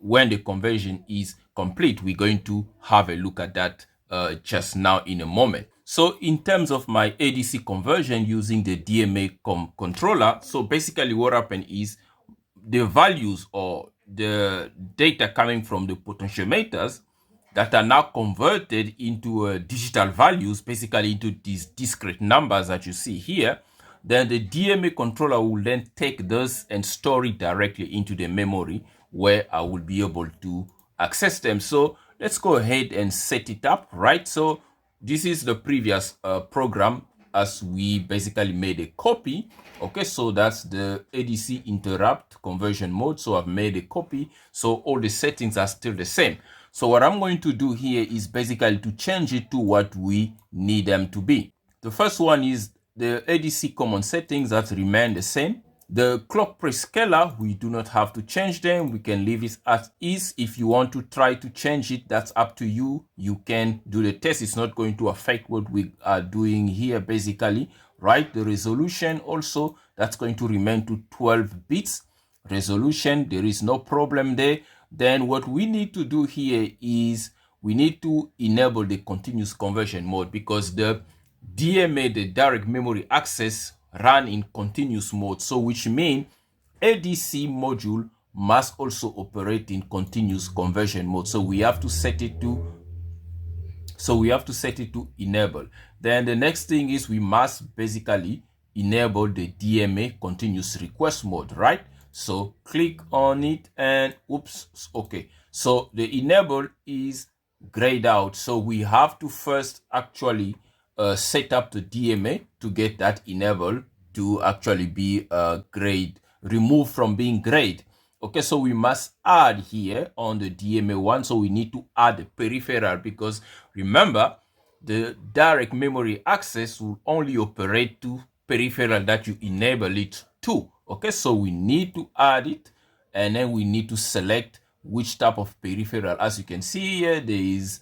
when the conversion is complete. We're going to have a look at that just now in a moment. So in terms of my ADC conversion using the DMA controller, so basically what happened is the values or the data coming from the potentiometers that are now converted into digital values, basically into these discrete numbers that you see here, then the DMA controller will then take those and store it directly into the memory where I will be able to access them. So let's go ahead and set it up, right? So this is the previous program as we basically made a copy. Okay, so that's the ADC interrupt conversion mode. So I've made a copy. So all the settings are still the same. So what I'm going to do here is basically to change it to what we need them to be. The first one is the ADC common settings that remain the same. The clock prescaler, we do not have to change them. We can leave it as is. If you want to try to change it, that's up to you. You can do the test. It's not going to affect what we are doing here, basically, right? The resolution also, that's going to remain to 12 bits resolution. There is no problem there. Then what we need to do here is we need to enable the continuous conversion mode, because the DMA, the direct memory access, run in continuous mode. So which means ADC module must also operate in continuous conversion mode. So we have to set it to enable. Then the next thing is we must basically enable the DMA continuous request mode, right? So click on it and oops, okay. So the enable is grayed out. So we have to first actually set up the DMA to get that enable to actually be grayed, removed from being grayed. Okay, so we must add here on the DMA one. So we need to add the peripheral, because remember, the direct memory access will only operate to peripheral that you enable it to. Okay, so we need to add it, and then we need to select which type of peripheral. As you can see here, there is